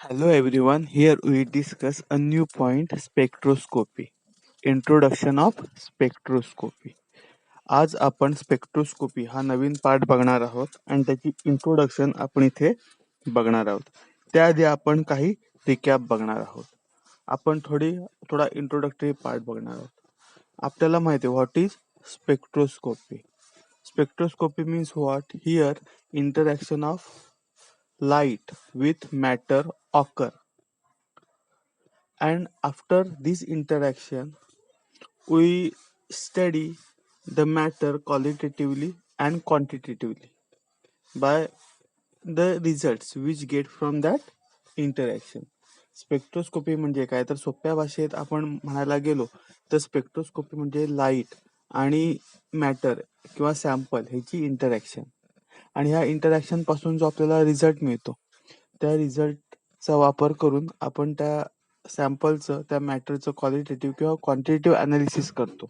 Hello everyone, here we discuss a new point spectroscopy. Introduction of spectroscopy. आज आपण spectroscopy हा नवीन part बघणार आहोत आणि त्याची इंट्रोडक्शन आपण इथे बघणार आहोत. त्याआधी आपण काही रिकॅप बघणार आहोत. आपण थोडा इंट्रोडक्टरी पार्ट बघणार आहोत. आपल्याला माहिती आहे what is spectroscopy. Spectroscopy means what? Here interaction of light with matter occur, and after this interaction we study the matter qualitatively and quantitatively by the results which get from that interaction. Spectroscopy म्हणजे काय तर सोप्या भाषेत आपण म्हणायला गेलो तर spectroscopy म्हणजे लाईट आणि मॅटर किंवा सॅम्पल ह्याची इंटरॅक्शन, आणि ह्या इंटरॅक्शन पासून जो आपल्याला रिझल्ट मिळतो त्या रिझल्टचा वापर करून आपण त्या सॅम्पलचं त्या मॅटरचं क्वालिटेटिव्ह किंवा क्वांटिटेटिव्ह अनालिसिस करतो.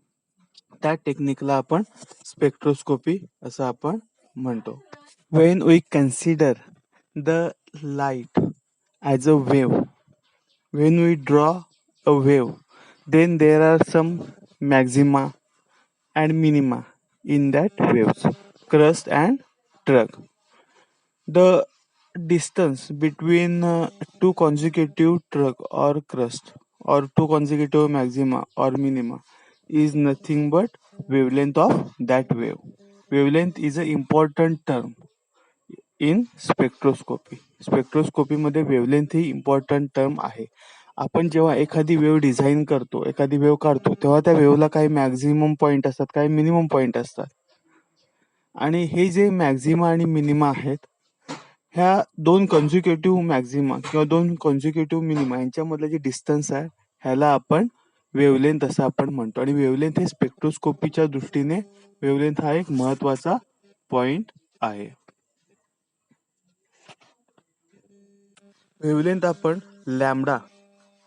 त्या टेक्निकला आपण स्पेक्ट्रोस्कोपी असं आपण म्हणतो. When we consider the light as a wave, when we draw a wave, then there are some maxima and minima in that waves, crust and track. The distance between two consecutive track or crust or two consecutive maxima or minima is nothing but wavelength of that wave. Wavelength is an important term in spectroscopy. Spectroscopy मध्ये wavelength ही important term आहे. आपण जेव्हा एखादी wave design करतो, एखादी wave काढतो, तेव्हा त्या वेवला काही मॅक्झिमम पॉइंट असतात, काही मिनिमम पॉइंट असतात, आणि हे जे मॅक्झिमा आणि मिनिमा आहेत ह्या दोन कॉन्झिक्युटिव्ह मॅक्झिमा किंवा दोन कॉन्झिक्युटिव्ह मिनिमा यांच्यामधलं जे डिस्टन्स आहे ह्याला आपण वेवलेंथ असं आपण म्हणतो. आणि वेवलेंथ हे स्पेक्ट्रोस्कोपीच्या दृष्टीने वेवलेंथ हा एक महत्वाचा पॉइंट आहे. वेवलेंथ आपण लॅम्बडा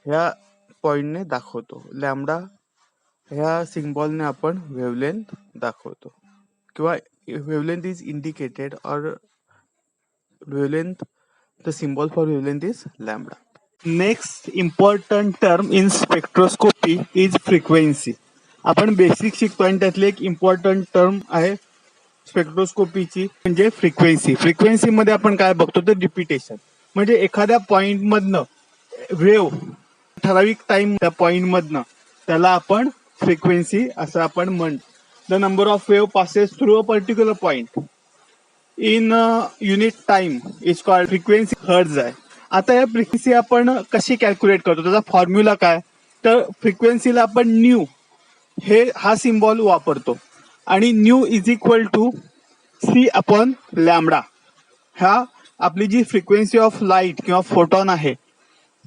ह्या पॉइंटने दाखवतो. लॅम्बडा ह्या सिम्बॉलने आपण वेवलेंथ दाखवतो किंवा वेवलेंथ इज इंडिकेटेड और wavelength, the symbol for wavelength is lambda. Next important term in spectroscopy is frequency. आपण बेसिक शिकतो आणि त्यातली एक इम्पॉर्टंट टर्म आहे स्पेक्ट्रोस्कोपीची म्हणजे फ्रिक्वेन्सी. फ्रिक्वेन्सी मध्ये आपण काय बघतो तर रिपिटेशन, म्हणजे एखाद्या पॉइंट मधनं वेव ठराविक टाइम त्या पॉइंट मधनं त्याला आपण फ्रिक्वेन्सी असं आपण म्हणतो. The number of wave passes through a particular point in unit time is called frequency. Hertz आहे. आता या फ्रिक्वेन्सी आपण कशी कॅल्क्युलेट करतो, त्याचा फॉर्म्युला काय तर फ्रिक्वेन्सीला आपण न्यू हा सिम्बॉल वापरतो आणि nu is equal to C upon lambda. हा आपली जी फ्रिक्वेन्सी ऑफ लाईट किंवा फोटॉन आहे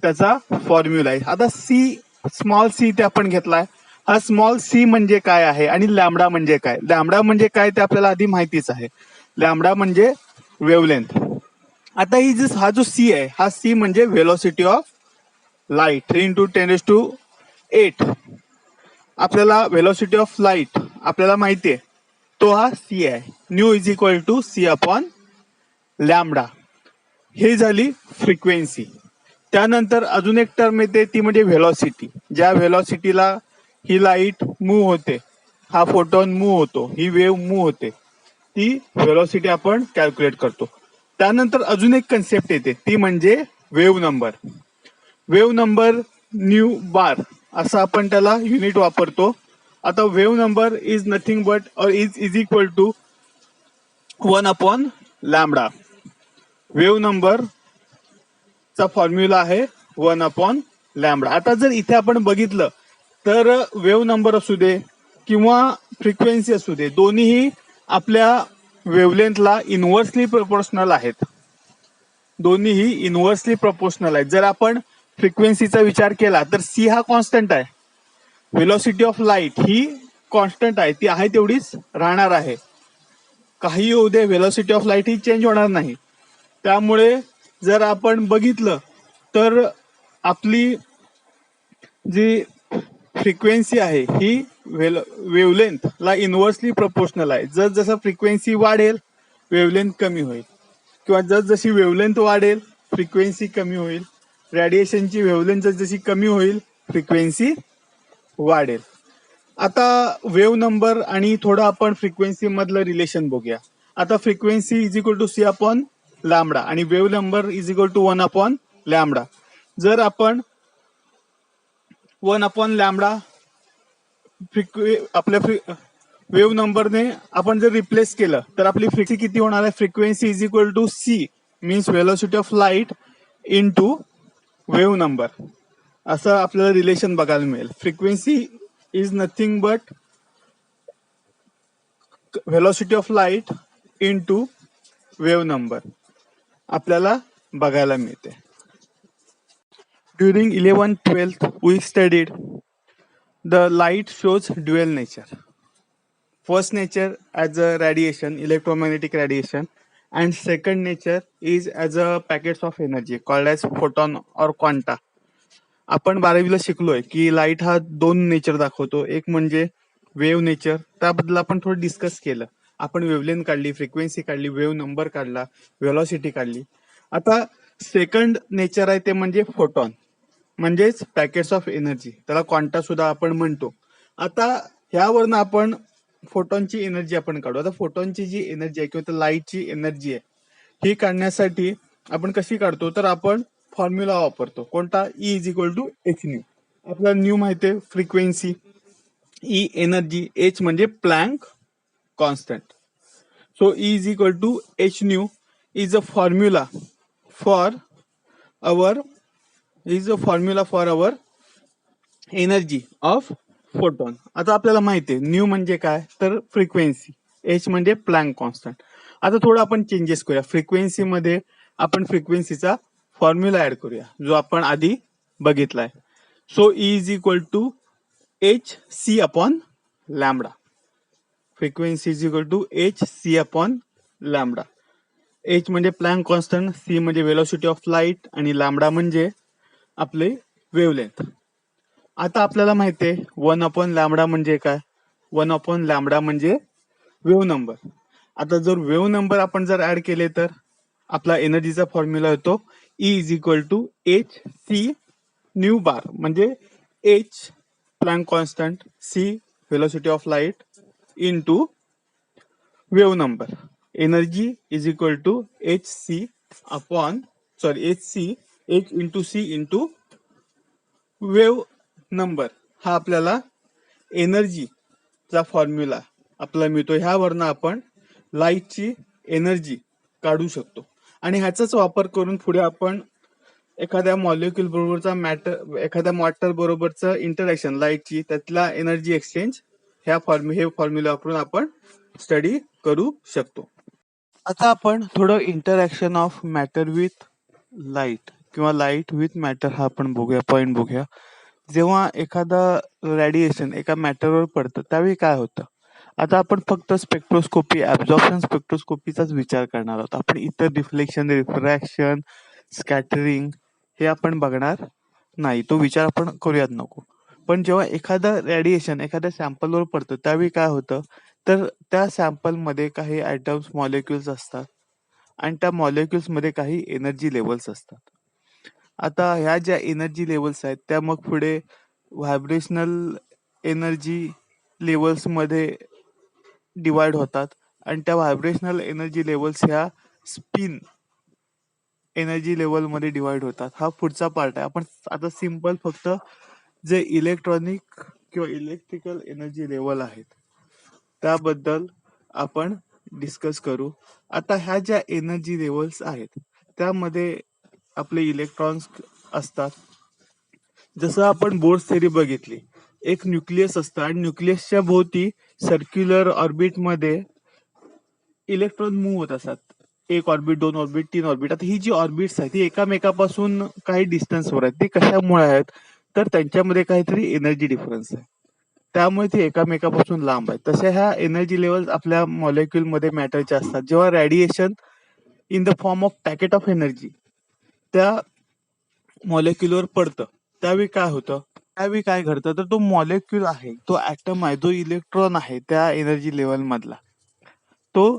त्याचा फॉर्म्युला आहे. आता सी, स्मॉल सी ते आपण घेतलाय. हा स्मॉल सी म्हणजे काय आहे आणि लॅम्बडा म्हणजे काय. लॅम्बडा म्हणजे काय ते आपल्याला आधी माहितीच आहे. लॅम्बडा म्हणजे वेवलेंथ. आता हा जो सी आहे हा सी म्हणजे व्हेलॉसिटी ऑफ लाईट 3 × 10⁸ आपल्याला व्हेलॉसिटी ऑफ लाईट आपल्याला माहिती आहे तो हा सी आहे. Nu is equal to C upon lambda. ही झाली फ्रिक्वेन्सी. त्यानंतर अजून एक टर्म येते ती म्हणजे व्हेलॉसिटी. ज्या व्हेलॉसिटीला ही लाईट मूव्ह होते, हा फोटॉन मूव्ह होतो, ही वेव्ह मूव्ह होते, ती व्हेलॉसिटी आपण कॅल्क्युलेट करतो. त्यानंतर अजून एक कन्सेप्ट येते ती म्हणजे wave number. Wave number nu bar असं आपण त्याला युनिट वापरतो. आता wave number is nothing but or is equal to 1 upon lambda. Wave number चा फॉर्म्युला आहे 1 अपॉन लॅम्बडा. आता जर इथे आपण बघितलं तर वेव्ह नंबर असू दे किंवा फ्रिक्वेन्सी असू दे, दोन्हीही आपल्या वेवलेंथला इनव्हर्सली प्रोपोर्शनल आहेत. दोन्हीही इनव्हर्सली प्रोपोर्शनल आहेत. जर आपण फ्रिक्वेन्सीचा विचार केला तर सी हा कॉन्स्टंट आहे, व्हेलॉसिटी ऑफ लाईट ही कॉन्स्टंट आहे, ती आहे तेवढीच राहणार आहे. काही होऊ दे, व्हेलॉसिटी ऑफ लाईट ही चेंज होणार नाही. त्यामुळे जर आपण बघितलं तर आपली जी फ्रिक्वेन्सी आहे ही वेवलेंथ ला इनव्हर्सली प्रोपोर्शनल आहे. जसं फ्रिक्वेन्सी वाढेल वेवलेंथ कमी होईल किंवा जशी वेवलेंथ वाढेल फ्रिक्वेन्सी कमी होईल. रेडिएशनची वेव्हलेंथ जशी कमी होईल फ्रिक्वेन्सी वाढेल. आता वेव्ह नंबर आणि थोडं आपण फ्रिक्वेन्सी मधलं रिलेशन बघूया. आता frequency is equal to C upon lambda आणि wave number is equal to 1 upon lambda. जर आपण 1 अपॉन लॅमडा आपल्या वेव्ह नंबरने आपण जर रिप्लेस केलं तर आपली फ्रिक्वेन्सी किती होणार आहे? Frequency is equal to c means velocity of light into wave number, असं आपल्याला रिलेशन बघायला मिळेल. Frequency is nothing but velocity of light into wave number आपल्याला बघायला मिळते. During 11th-12th we studied the light shows dual nature. First nature as a radiation, electromagnetic radiation, and second nature is as a packets of energy called as photon or quanta. आपण 12वीला शिकलोय की light हा 2 nature दाखवतो. एक म्हणजे wave nature, त्याबद्दल आपण थोडं डिस्कस केलं. आपण वेव्हलेंथ काढली, फ्रिक्वेन्सी काढली, वेव्ह नंबर काढला, व्हेलॉसिटी काढली. आता सेकंड नेचर आहे ते म्हणजे फोटॉन, म्हणजेच पॅकेट्स ऑफ एनर्जी, त्याला क्वांटा सुद्धा आपण म्हणतो. आता ह्यावरनं आपण फोटॉनची एनर्जी आपण काढू. आता फोटॉनची जी एनर्जी आहे किंवा लाईटची एनर्जी आहे ही काढण्यासाठी आपण कशी काढतो, तर आपण फॉर्म्युला वापरतो. कोणता? E is equal to h nu. आपल्याला न्यू माहिती आहे फ्रिक्वेन्सी, ई एनर्जी, एच म्हणजे Planck constant. So E is equal to h nu is a formula for our energy of photon. आता आपल्याला माहिती आहे न्यू म्हणजे काय, तर फ्रिक्वेन्सी, एच म्हणजे प्लँक कॉन्स्टंट. आता थोडं आपण चेंजेस करूया. फ्रिक्वेन्सी मध्ये आपण फ्रिक्वेन्सीचा फॉर्म्युला ऍड करूया जो आपण आधी बघितलाय. So E is equal to H c upon lambda. Frequency is equal to H c upon lambda. H म्हणजे प्लँक कॉन्स्टंट, सी म्हणजे व्हेलॉसिटी ऑफ लाईट आणि लॅमडा म्हणजे आपले वेव्हलेंथ. आता आपल्याला माहिती आहे 1 अपॉन लॅमडा म्हणजे काय? 1 अपॉन लॅमडा म्हणजे वेव्ह नंबर. आता जर वेव्ह नंबर आपण जर ऍड केले तर आपला एनर्जीचा फॉर्म्युला येतो E is equal to H C nu bar, म्हणजे H Planck constant, C velocity of light into wave number. Energy is equal to H C H into C into wave number. हा आपल्याला एनर्जीचा formula आपल्याला मिळतो. ह्यावरनं आपण लाईटची energy काढू शकतो आणि ह्याचाच वापर करून पुढे आपण एखाद्या मॉलिक्युल बरोबरचा एखाद्या मॉटर बरोबरचं इंटरॅक्शन लाईटची, त्यातला एनर्जी एक्सचेंज हे फॉर्म्युला वापरून आपण स्टडी करू शकतो. आता आपण थोडं interaction of matter with light किंवा लाईट विथ मॅटर हा आपण बघूया, पॉइंट बघूया. जेव्हा एखादा रेडिएशन एका मॅटरवर पडतं त्यावेळी काय होतं. आता आपण फक्त स्पेक्ट्रोस्कोपी, ऍब्झॉर्प्शन स्पेक्ट्रोस्कोपीचाच विचार करणार आहोत. आपण इतर रिफ्लेक्शन, रिफ्रॅक्शन, स्कॅटरिंग हे आपण बघणार नाही, तो विचार आपण करूयात नको. पण जेव्हा एखादं रेडिएशन एखाद्या सॅम्पलवर पडतं त्यावेळी काय होतं, तर त्या सॅम्पलमध्ये काही ॲटम्स, मॉलिक्युल्स असतात आणि त्या मॉलिक्युल्समध्ये काही एनर्जी लेवल्स असतात. आता ह्या ज्या एनर्जी लेवल्स आहेत त्या मग पुढे व्हायब्रेशनल एनर्जी लेवल्समध्ये डिवाइड होतात आणि त्या व्हायब्रेशनल एनर्जी लेवल्स ह्या स्पिन एनर्जी लेवलमध्ये डिवाइड होतात. हा पुढचा पार्ट आहे. आपण आता सिंपल फक्त जे इलेक्ट्रॉनिक किंवा इलेक्ट्रिकल एनर्जी लेवल आहेत त्याबद्दल आपण डिस्कस करू. आता ह्या ज्या एनर्जी लेवल्स आहेत त्यामध्ये आपले इलेक्ट्रॉन्स असतात. जसं आपण बोर्स थेरी बघितली, एक न्यूक्लियस असतं आणि न्यूक्लियसच्या भोवती सर्क्युलर ऑर्बिटमध्ये इलेक्ट्रॉन मूव्ह होत असतात. 1 ऑर्बिट, 2 ऑर्बिट, 3 ऑर्बिट. आता ही जी ऑर्बिट्स आहेत ही एकामेकापासून काही डिस्टन्सवर आहेत. ती कशामुळे आहेत, तर त्यांच्यामध्ये काहीतरी एनर्जी डिफरन्स आहे, त्यामुळे ती एकामेकापासून लांब आहेत. तशा ह्या एनर्जी लेवल्स आपल्या मॉलिक्युलमध्ये मॅटरच्या असतात. जेव्हा radiation in the form of packet of energy त्या मॉलिक्युलवर पडतं त्यावेळी काय होतं, त्यावेळी काय घडतं, तर तो मॉलिक्युल आहे, तो ऍटम आहे, जो इलेक्ट्रॉन आहे त्या एनर्जी लेवल मधला, तो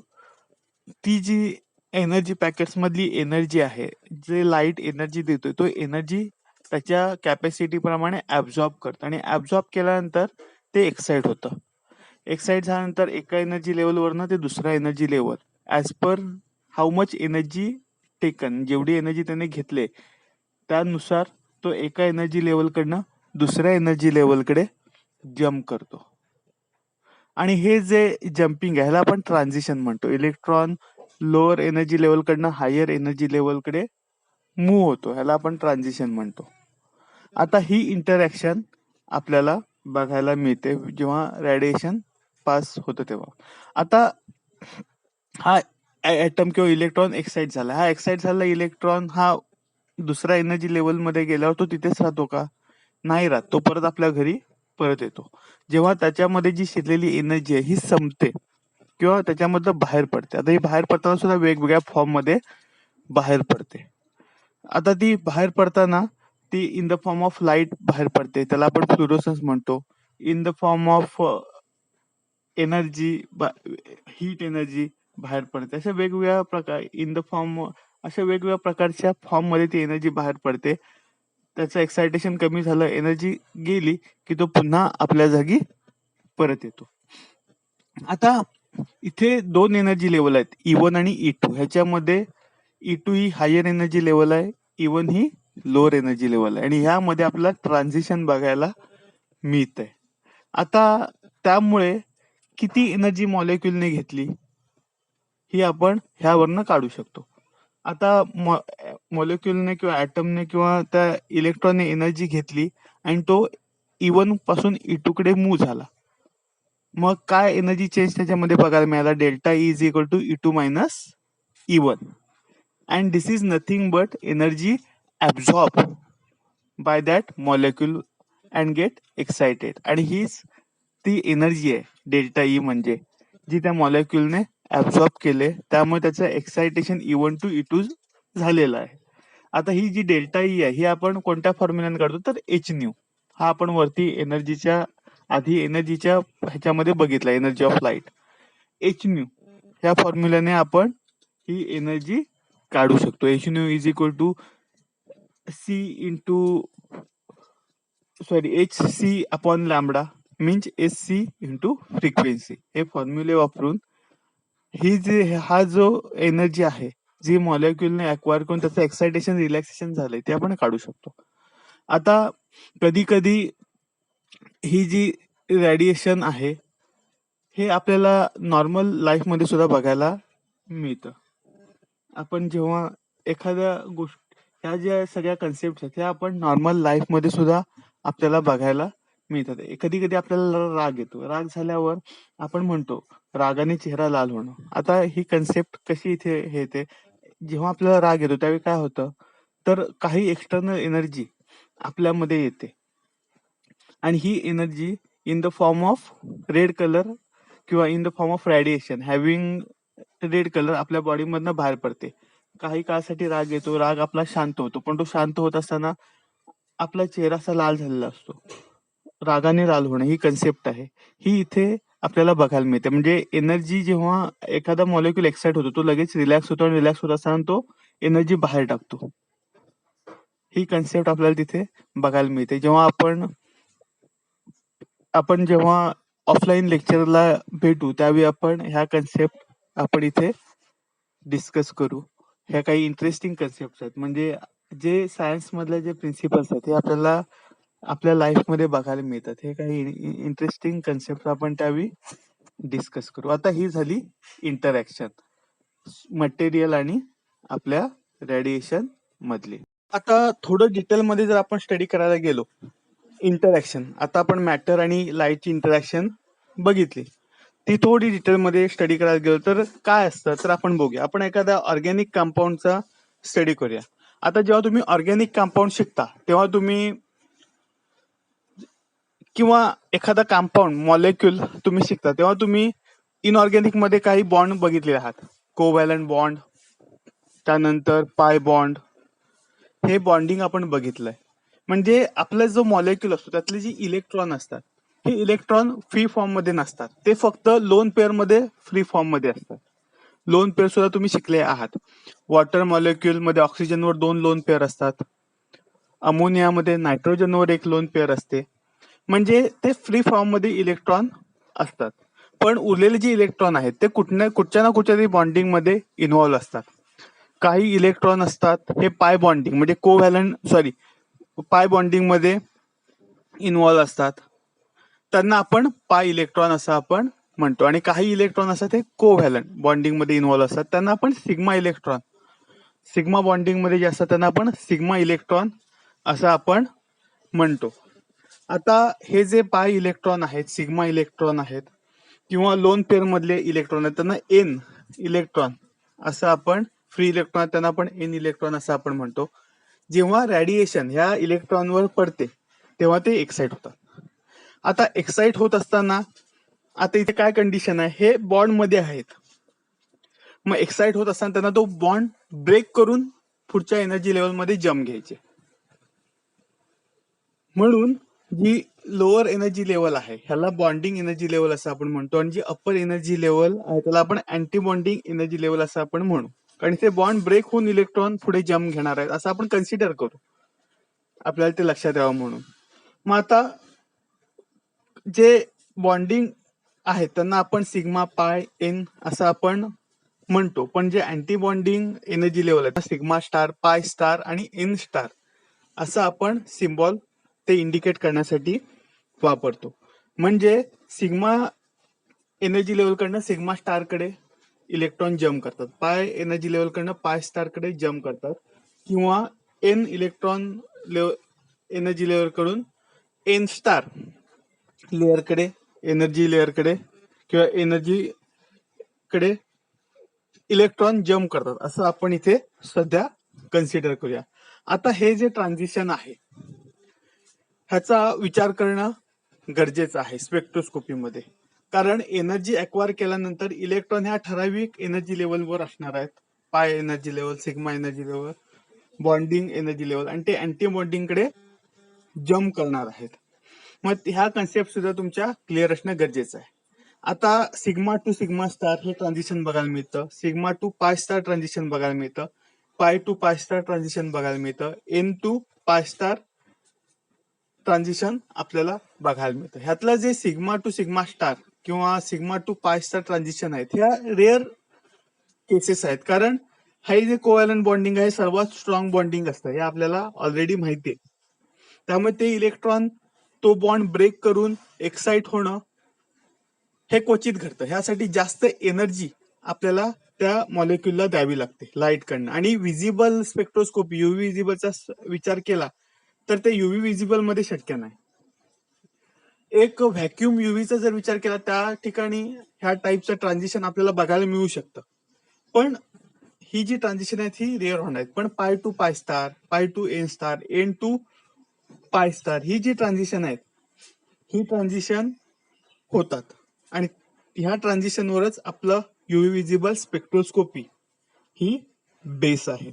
ती जी एनर्जी पॅकेट्स मधली एनर्जी आहे, जे लाईट एनर्जी देतोय तो एनर्जी त्याच्या कॅपॅसिटी प्रमाणे ऍब्झॉर्ब करतं आणि ऍब्झॉर्ब केल्यानंतर ते एक्साइट होतं. एक्साइट झाल्यानंतर एका एनर्जी लेवलवरनं ते दुसऱ्या energy level as per how much energy taken, जेवढी एनर्जी त्याने घेतले त्यानुसार तो एका एनर्जी लेवलकडनं दुसऱ्या एनर्जी लेवलकडे जम्प करतो. आणि हे जे जम्पिंग आहे ह्याला आपण ट्रान्झिशन म्हणतो. इलेक्ट्रॉन लोअर एनर्जी लेवलकडनं हायर एनर्जी लेवलकडे मूव्ह होतो, ह्याला आपण ट्रान्झिशन म्हणतो. आता ही इंटरॅक्शन आपल्याला बघायला मिळते जेव्हा रेडिएशन पास होतं तेव्हा. आता हा ऍटम किंवा इलेक्ट्रॉन एक्साइट झाला, हा एक्साइट झालेला इलेक्ट्रॉन हा दुसऱ्या एनर्जी लेवल मध्ये गेल्यावर तो तिथेच राहतो का? नाही राहत, तो परत आपल्या घरी परत येतो. जेव्हा त्याच्यामध्ये जी शिरलेली एनर्जी आहे ही संपते किंवा त्याच्यामधलं बाहेर पडते. आता ही बाहेर पडताना सुद्धा वेगवेगळ्या फॉर्म मध्ये बाहेर पडते. आता ती बाहेर पडताना ती in the form of light बाहेर पडते, त्याला आपण फ्लुरोसन्स म्हणतो. In the form of energy, heat energy बाहेर पडते. अशा वेगवेगळ्या प्रकार इन द फॉर्म, अशा वेगवेगळ्या प्रकारच्या फॉर्म मध्ये ती एनर्जी बाहेर पडते. त्याचं एक्सायटेशन कमी झालं, एनर्जी गेली की तो पुन्हा आपल्या जागी परत येतो. आता इथे दोन एनर्जी लेवल आहेत, E1 आणि E2. ह्याच्यामध्ये E2 ही हायर एनर्जी लेवल आहे, E1 ही लोअर एनर्जी लेवल आहे आणि ह्यामध्ये आपल्याला ट्रान्झिशन बघायला मिळतंय. आता त्यामुळे किती एनर्जी मॉलिक्युलने घेतली ही आपण ह्यावरनं काढू शकतो. आता मॉलिक्युलने किंवा ऍटमने किंवा त्या इलेक्ट्रॉनने एनर्जी घेतली आणि तो E1 पासून E2 कडे मूव्ह झाला. मग काय एनर्जी चेंज त्याच्यामध्ये बघायला मिळाला? Delta E is equal to E2 minus E1 and this is nothing but energy absorb by that molecule and get excited. आणि हीच ती एनर्जी आहे डेल्टा E म्हणजे, जी त्या मॉलिक्युलने ऍब्झॉर्ब केले, त्यामुळे त्याचं एक्साइटेशन E1 टू E2 झालेलं आहे. आता ही जी डेल्टा E आहे ही आपण कोणत्या फॉर्म्युल्याने काढतो? तर hν. हा आपण वरती एनर्जीच्या आधी एनर्जीच्या ह्याच्यामध्ये बघितला, एनर्जी ऑफ लाईट. hν ह्या फॉर्म्युल्याने आपण ही एनर्जी काढू शकतो. hν is equal to c into hc upon lambda means hc into frequency. हे फॉर्म्युले वापरून हा जो एनर्जी आहे जी मॉलिक्युलने अक्वायर करून त्याचं एक्साइटेशन रिलॅक्सेशन झालंय ते आपण काढू शकतो. आता कधी कधी ही जी रेडिएशन आहे हे आपल्याला नॉर्मल लाईफ मध्ये सुद्धा बघायला मिळतं. आपण जेव्हा एखाद्या गोष्ट, ह्या ज्या सगळ्या कन्सेप्ट आहेत ह्या आपण नॉर्मल लाईफ मध्ये सुद्धा आपल्याला बघायला मिळतात. कधी कधी आपल्याला राग येतो, राग झाल्यावर आपण म्हणतो रागाने चेहरा लाल होणं. आता ही कन्सेप्ट कशी इथे हे येते? जेव्हा आपल्याला राग येतो त्यावेळी काय होतं, तर काही एक्सटर्नल एनर्जी आपल्यामध्ये येते आणि ही energy in the form of red colour किंवा in the form of radiation having red colour आपल्या बॉडी मधनं बाहेर पडते. काही काळासाठी राग येतो, राग आपला शांत होतो, पण तो शांत होत असताना आपला चेहरा असा लाल झालेला असतो. रागाने लाल होणं ही कन्सेप्ट आहे, ही इथे आपल्याला बघायला मिळते. म्हणजे एनर्जी जेव्हा एखादा मॉलिक्यूल एक्साइट होतो तो लगेच रिलॅक्स होतो आणि रिलॅक्स होत असताना तो एनर्जी बाहेर टाकतो. ही कन्सेप्ट आपल्याला तिथे बघायला मिळते. जेव्हा आपण जेव्हा ऑफलाईन लेक्चरला भेटू त्यावेळी आपण ह्या कन्सेप्ट आपण इथे डिस्कस करू. ह्या काही इंटरेस्टिंग कन्सेप्ट आहेत, म्हणजे जे सायन्स मधले जे प्रिन्सिपल्स आहेत हे आपल्याला आपल्या लाईफ मध्ये बघायला मिळतात. हे काही इंटरेस्टिंग कन्सेप्ट आपण त्यावेळी डिस्कस करू. आता ही झाली इंटरॅक्शन मटेरियल आणि आपल्या रेडिएशन मधली. आता थोडं डिटेल मध्ये जर आपण स्टडी करायला गेलो इंटरॅक्शन, आता आपण मॅटर आणि लाईटची इंटरॅक्शन बघितली, ती थोडी डिटेल मध्ये स्टडी करायला गेलो तर काय असतं तर आपण बघूया. आपण एखाद्या ऑर्गॅनिक कंपाऊंडचा स्टडी करूया. आता जेव्हा तुम्ही ऑर्गॅनिक कंपाऊंड शिकता तेव्हा तुम्ही किंवा एखादा कंपाऊंड मॉलिक्यूल तुम्ही शिकता तेव्हा तुम्ही इनऑर्गॅनिक मध्ये काही बॉन्ड बघितलेले आहात. कोव्हॅलंट बॉन्ड, त्यानंतर पाय बॉन्ड, हे बॉन्डिंग आपण बघितलंय. म्हणजे आपला जो मॉलिक्यूल असतो त्यातले जे इलेक्ट्रॉन असतात हे इलेक्ट्रॉन फ्री फॉर्म मध्ये नसतात, ते फक्त लोन पेअर मध्ये फ्री फॉर्म मध्ये असतात. लोन पेअर सुद्धा तुम्ही शिकले आहात. वॉटर मॉलिक्युल मध्ये ऑक्सिजनवर 2 लोन पेअर असतात. अमोनियामध्ये नायट्रोजनवर 1 लोन पेअर असते. म्हणजे ते फ्री फॉर्म मध्ये इलेक्ट्रॉन असतात. पण उरलेले जे इलेक्ट्रॉन आहेत ते कुठच्या ना कुठच्या तरी बॉन्डिंग मध्ये इन्व्हॉल्व्ह असतात. काही इलेक्ट्रॉन असतात हे पाय बॉन्डिंग म्हणजे पाय बॉन्डिंग मध्ये इन्व्हॉल्व्ह असतात. त्यांना आपण पाय इलेक्ट्रॉन असं आपण म्हणतो. आणि काही इलेक्ट्रॉन असतात ते कोव्हॅलंट बॉन्डिंग मध्ये इन्व्हॉल्व्ह असतात, त्यांना आपण सिग्मा बॉन्डिंग मध्ये जे असतात त्यांना आपण सिग्मा इलेक्ट्रॉन असं आपण म्हणतो. आता हे जे पाय इलेक्ट्रॉन आहेत, सिग्मा इलेक्ट्रॉन आहेत किंवा लोन पेअर मधले इलेक्ट्रॉन आहेत, त्यांना एन इलेक्ट्रॉन असं आपण, फ्री इलेक्ट्रॉन त्यांना आपण एन इलेक्ट्रॉन असं आपण म्हणतो. जेव्हा रेडिएशन ह्या इलेक्ट्रॉनवर पडते तेव्हा ते एक्साइट होतात. आता एक्साइट होत असताना आता इथे काय कंडिशन आहे, हे बॉन्ड मध्ये आहेत. मग एक्साइट होत असताना त्यांना तो बॉन्ड ब्रेक करून पुढच्या एनर्जी लेवल मध्ये जम्प घ्यायचे. म्हणून जी लोअर एनर्जी लेवल आहे ह्याला बॉन्डिंग एनर्जी लेवल असं आपण म्हणतो, आणि जी अप्पर एनर्जी लेवल आहे त्याला आपण अँटी बॉन्डिंग एनर्जी लेवल असं आपण म्हणू. कारण ते बॉन्ड ब्रेक होऊन इलेक्ट्रॉन पुढे जम्प घेणार आहेत असं आपण कन्सिडर करू, आपल्याला ते लक्षात यावं म्हणून. मग आता जे बॉन्डिंग आहेत त्यांना आपण सिग्मा पाय एन असं आपण म्हणतो. पण जे अँटी बॉन्डिंग एनर्जी लेवल आहे सिग्मा स्टार, पाय स्टार आणि एन स्टार असं आपण सिम्बॉल ते इंडिकेट करण्यासाठी वापरतो. म्हणजे सिग्मा एनर्जी लेवल कडनं सिग्मा स्टार कडे इलेक्ट्रॉन जम्प करतात, पाय एनर्जी लेवल कडनं पाय स्टार कडे जम्प करतात, किंवा एन इलेक्ट्रॉन एनर्जी लेवल कडून एन स्टार लेअर कडे, एनर्जी लेअर कडे किंवा एनर्जी कडे इलेक्ट्रॉन जम्प करतात असं आपण इथे सध्या कन्सिडर करूया. आता हे जे ट्रान्झिशन आहे ह्याचा विचार करणं गरजेचं आहे स्पेक्ट्रोस्कोपीमध्ये. कारण एनर्जी अक्वायर केल्यानंतर इलेक्ट्रॉन ह्या ठराविक एनर्जी लेवलवर असणार आहेत. पाय energy level, sigma energy level, bonding energy level, आणि ते अँटी बॉन्डिंग कडे जम्प करणार आहेत. मग ह्या कन्सेप्ट सुद्धा तुमच्या क्लिअर असणं गरजेचं आहे. आता सिग्मा टू सिग्मा स्टार हे ट्रान्झिशन बघायला मिळतं, sigma two pi star transition बघायला मिळतं, pi two pi star transition बघायला मिळतं, N to pi star transition आपल्याला बघायला मिळतं. ह्यातलं जे सिग्मा टू सिग्मा स्टार किंवा sigma two pi star transition आहेत ह्या रेअर केसेस आहेत. कारण हे जे कोव्हॅलंट बॉन्डिंग आहे सर्वात स्ट्रॉंग बॉन्डिंग असतं हे आपल्याला ऑलरेडी माहिती आहे. त्यामुळे ते इलेक्ट्रॉन तो बॉन्ड ब्रेक करून एक्साइट होणं हे क्वचित घडतं. ह्यासाठी जास्त एनर्जी आपल्याला त्या मॉलिक्युलला द्यावी लागते लाईट कडनं. आणि विजिबल स्पेक्ट्रोस्कोपी युव्ही विजिबलचा विचार केला तर ते युव्ही विजिबल मध्ये शक्य नाही. एक व्हॅक्युम युव्हीचा जर विचार केला त्या ठिकाणी ह्या टाईपचं ट्रान्झिशन आपल्याला बघायला मिळू शकतं. पण ही जी ट्रान्झिशन आहेत ही रेअर होणार आहेत. पण pi two pi star, pi to n star, n to pi star ही जी ट्रान्झिशन आहेत ही ट्रान्झिशन होतात. आणि ह्या ट्रान्झिशनवरच आपलं युव्ही विजिबल स्पेक्ट्रोस्कोपी ही बेस आहे.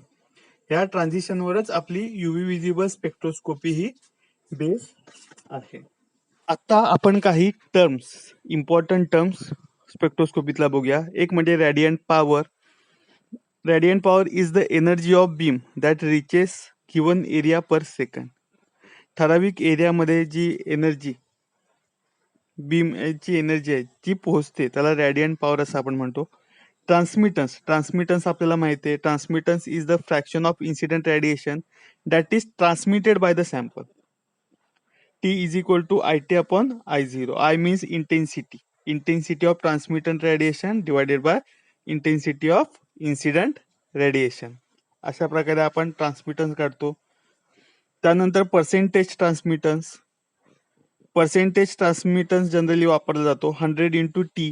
ह्या ट्रान्झिशनवरच आपली युव्ही विजिबल स्पेक्ट्रोस्कोपी ही बेस आहे. आता आपण काही टर्म्स, इम्पॉर्टंट टर्म्स स्पेक्ट्रोस्कोपीतला बघूया. एक म्हणजे radiant power. Radiant power is the energy of beam that reaches given area per second. ठराविक एरियामध्ये जी एनर्जी बीमची एनर्जी आहे ती पोहोचते त्याला रॅडियंट पॉवर असं आपण म्हणतो. ट्रान्समिटन्स आपल्याला माहिती आहे. Transmittance is the fraction of incident radiation that is transmitted by the sample. T is equal to IT upon I0. I means intensity. Intensity of transmitted radiation divided by intensity of incident radiation. अशा प्रकारे आपण ट्रान्समिटन्स काढतो. त्यानंतर percentage ट्रान्समिटन्स generally वापरला जातो. 100 into T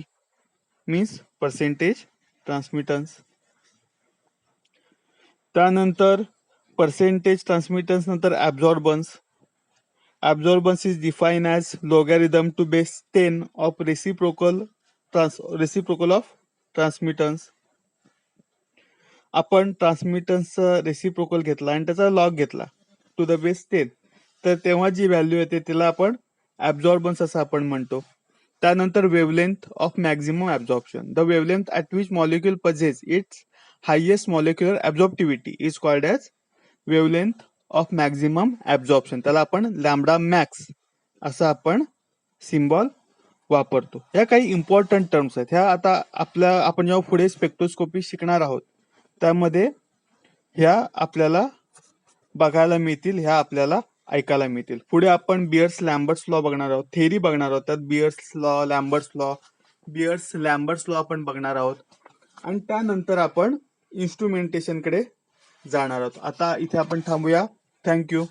means percentage ट्रान्समिटन्स. त्यानंतर percentage ट्रान्समिटन्स नंतर ऍब्झॉर्बन्स. Absorbance is defined as logarithm to base 10 of reciprocal of transmittance. आपण ट्रान्समिटन्स रेसिप्रोकल घेतला आणि त्याचा लॉग घेतला टू द बेस 10 तर तेव्हा जी व्हॅल्यू येते तिला आपण ऍब्झॉर्बन्स असं आपण म्हणतो. त्यानंतर wavelength of maximum absorption. The wavelength at which molecule possesses its highest molecular absorptivity is called as wavelength of maximum absorption. त्याला आपण लॅम्बडा मॅक्स असं आपण सिम्बॉल वापरतो. ह्या काही इम्पॉर्टंट टर्म्स आहेत. ह्या आता आपण जेव्हा पुढे स्पेक्ट्रोस्कोपी शिकणार आहोत त्यामध्ये ह्या आपल्याला बघायला मिळतील, ह्या आपल्याला ऐकायला मिळतील. पुढे आपण बियर्स लॅम्बर्ट्स लॉ बघणार आहोत, थेरी बघणार आहोत. त्यात बियर्स लॉ, लॅम्बर्ट्स लॉ आपण बघणार आहोत आणि त्यानंतर आपण इन्स्ट्रुमेंटेशन कडे जाणार आहोत. आता इथे आपण थांबूया. थँक्यू.